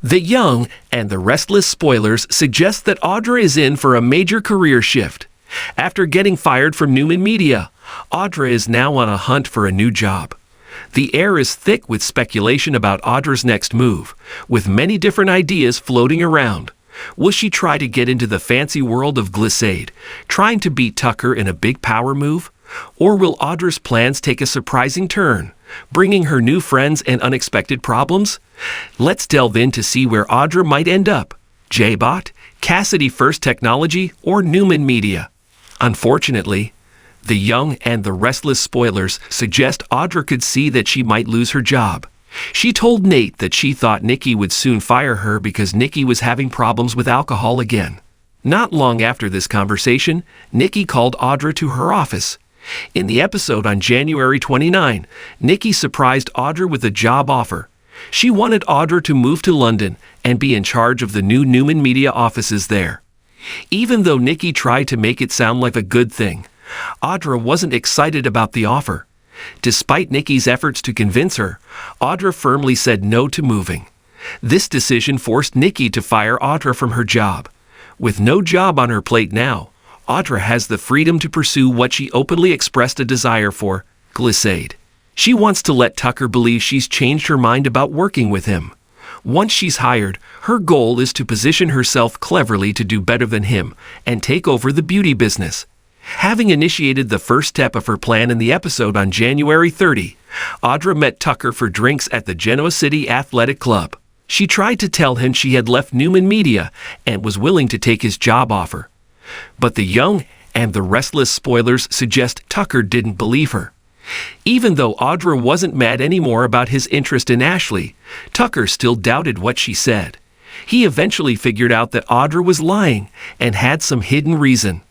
The Young and the Restless spoilers suggest that Audra is in for a major career shift. After getting fired from Newman Media, Audra is now on a hunt for a new job. The air is thick with speculation about Audra's next move, with many different ideas floating around. Will she try to get into the fancy world of glissade, trying to beat Tucker in a big power move? Or will Audra's plans take a surprising turn, bringing her new friends and unexpected problems? Let's delve in to see where Audra might end up. J-Bot, Cassidy First Technology, or Newman Media? Unfortunately, the Young and the Restless spoilers suggest Audra could see that she might lose her job. She told Nate that she thought Nikki would soon fire her because Nikki was having problems with alcohol again. Not long after this conversation, Nikki called Audra to her office. In the episode on January 29, Nikki surprised Audra with a job offer. She wanted Audra to move to London and be in charge of the new Newman Media offices there. Even though Nikki tried to make it sound like a good thing, Audra wasn't excited about the offer. Despite Nikki's efforts to convince her, Audra firmly said no to moving. This decision forced Nikki to fire Audra from her job. With no job on her plate now, Audra has the freedom to pursue what she openly expressed a desire for, glissade. She wants to let Tucker believe she's changed her mind about working with him. Once she's hired, her goal is to position herself cleverly to do better than him and take over the beauty business. Having initiated the first step of her plan in the episode on January 30, Audra met Tucker for drinks at the Genoa City Athletic Club. She tried to tell him she had left Newman Media and was willing to take his job offer. But the Young and the Restless spoilers suggest Tucker didn't believe her. Even though Audra wasn't mad anymore about his interest in Ashley, Tucker still doubted what she said. He eventually figured out that Audra was lying and had some hidden reason.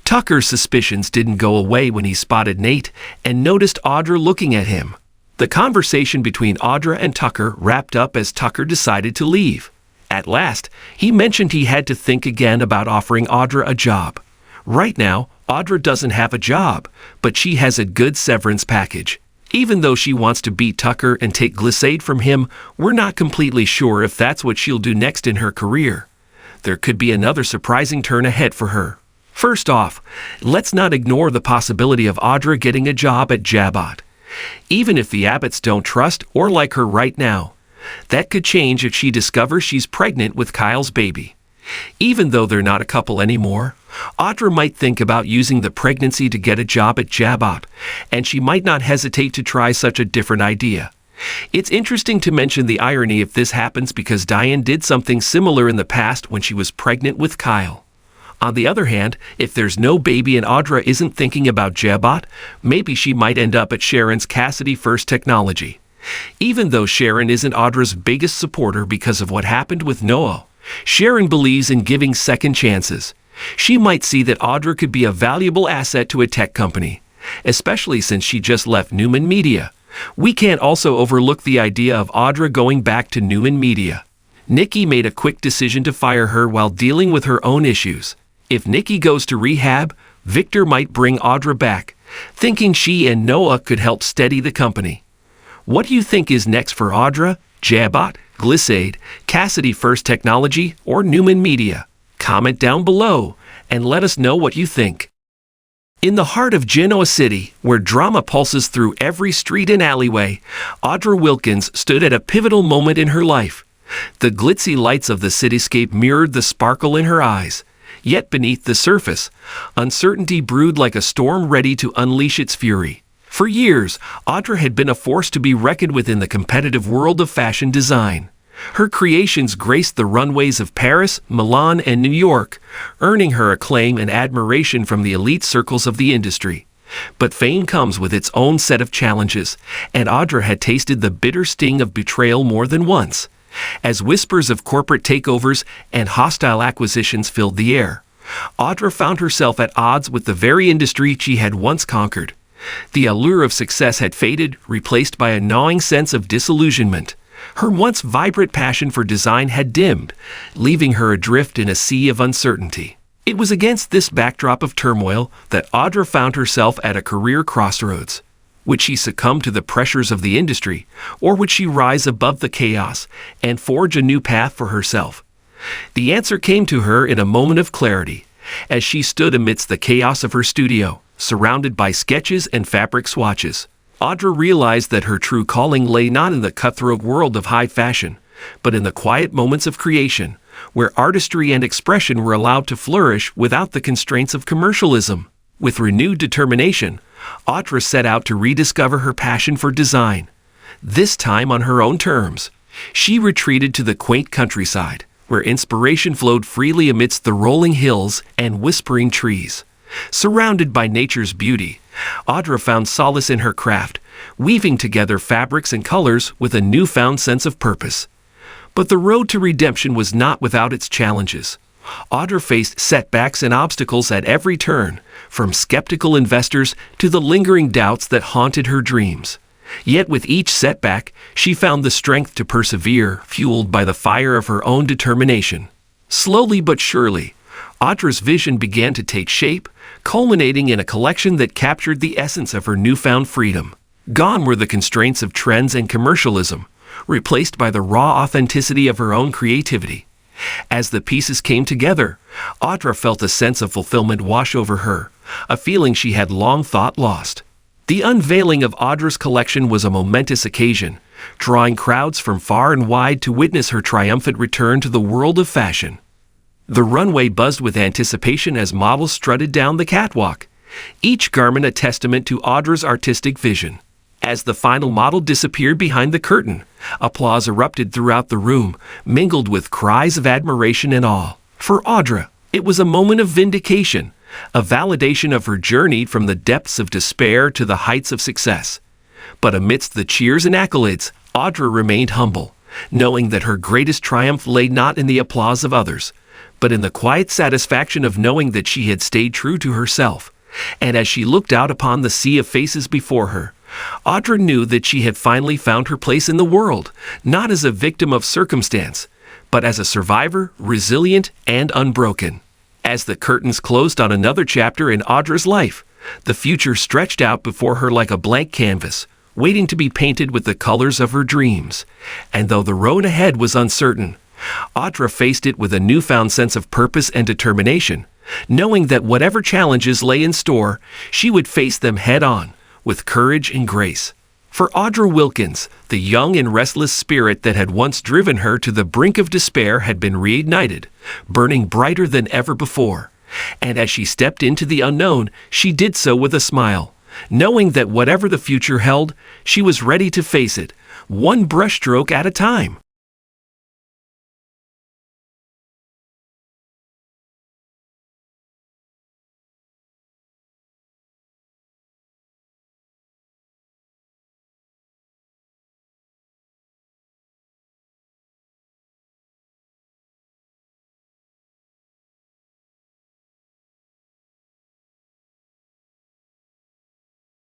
Tucker's suspicions didn't go away when he spotted Nate and noticed Audra looking at him. The conversation between Audra and Tucker wrapped up as Tucker decided to leave. At last, he mentioned he had to think again about offering Audra a job. Right now, Audra doesn't have a job, but she has a good severance package. Even though she wants to beat Tucker and take glissade from him, we're not completely sure if that's what she'll do next in her career. There could be another surprising turn ahead for her. First off, let's not ignore the possibility of Audra getting a job at J-Bot. Even if the Abbotts don't trust or like her right now, that could change if she discovers she's pregnant with Kyle's baby. Even though they're not a couple anymore, Audra might think about using the pregnancy to get a job at J-Bot, and she might not hesitate to try such a different idea. It's interesting to mention the irony if this happens because Diane did something similar in the past when she was pregnant with Kyle. On the other hand, if there's no baby and Audra isn't thinking about J-Bot, maybe she might end up at Sharon's Cassidy First Technology. Even though Sharon isn't Audra's biggest supporter because of what happened with Noah, Sharon believes in giving second chances. She might see that Audra could be a valuable asset to a tech company, especially since she just left Newman Media. We can't also overlook the idea of Audra going back to Newman Media. Nikki made a quick decision to fire her while dealing with her own issues. If Nikki goes to rehab, Victor might bring Audra back, thinking she and Noah could help steady the company. What do you think is next for Audra, J-Bot, glissade, Cassidy First Technology, or Newman Media? Comment down below and let us know what you think. In the heart of Genoa City, where drama pulses through every street and alleyway, Audra Wilkins stood at a pivotal moment in her life. The glitzy lights of the cityscape mirrored the sparkle in her eyes. Yet beneath the surface, uncertainty brewed like a storm ready to unleash its fury. For years, Audra had been a force to be reckoned with in the competitive world of fashion design. Her creations graced the runways of Paris, Milan, and New York, earning her acclaim and admiration from the elite circles of the industry. But fame comes with its own set of challenges, and Audra had tasted the bitter sting of betrayal more than once. As whispers of corporate takeovers and hostile acquisitions filled the air, Audra found herself at odds with the very industry she had once conquered. The allure of success had faded, replaced by a gnawing sense of disillusionment. Her once vibrant passion for design had dimmed, leaving her adrift in a sea of uncertainty. It was against this backdrop of turmoil that Audra found herself at a career crossroads. Would she succumb to the pressures of the industry, or would she rise above the chaos and forge a new path for herself? The answer came to her in a moment of clarity, as she stood amidst the chaos of her studio, surrounded by sketches and fabric swatches. Audra realized that her true calling lay not in the cutthroat world of high fashion, but in the quiet moments of creation, where artistry and expression were allowed to flourish without the constraints of commercialism. With renewed determination, Audra set out to rediscover her passion for design. This time on her own terms, she retreated to the quaint countryside, where inspiration flowed freely amidst the rolling hills and whispering trees. Surrounded by nature's beauty, Audra found solace in her craft, weaving together fabrics and colors with a newfound sense of purpose. But the road to redemption was not without its challenges. Audra faced setbacks and obstacles at every turn, from skeptical investors to the lingering doubts that haunted her dreams. Yet with each setback, she found the strength to persevere, fueled by the fire of her own determination. Slowly but surely, Audra's vision began to take shape, culminating in a collection that captured the essence of her newfound freedom. Gone were the constraints of trends and commercialism, replaced by the raw authenticity of her own creativity. As the pieces came together, Audra felt a sense of fulfillment wash over her, a feeling she had long thought lost. The unveiling of Audra's collection was a momentous occasion, drawing crowds from far and wide to witness her triumphant return to the world of fashion. The runway buzzed with anticipation as models strutted down the catwalk, each garment a testament to Audra's artistic vision. As the final model disappeared behind the curtain, applause erupted throughout the room, mingled with cries of admiration and awe. For Audra, it was a moment of vindication, a validation of her journey from the depths of despair to the heights of success. But amidst the cheers and accolades, Audra remained humble, knowing that her greatest triumph lay not in the applause of others, but in the quiet satisfaction of knowing that she had stayed true to herself. And as she looked out upon the sea of faces before her, Audra knew that she had finally found her place in the world, not as a victim of circumstance, but as a survivor, resilient and unbroken. As the curtains closed on another chapter in Audra's life, the future stretched out before her like a blank canvas, waiting to be painted with the colors of her dreams. And though the road ahead was uncertain, Audra faced it with a newfound sense of purpose and determination, knowing that whatever challenges lay in store, she would face them head-on, with courage and grace. For Audra Wilkins, the young and restless spirit that had once driven her to the brink of despair had been reignited, burning brighter than ever before. And as she stepped into the unknown, she did so with a smile, knowing that whatever the future held, she was ready to face it, one brushstroke at a time.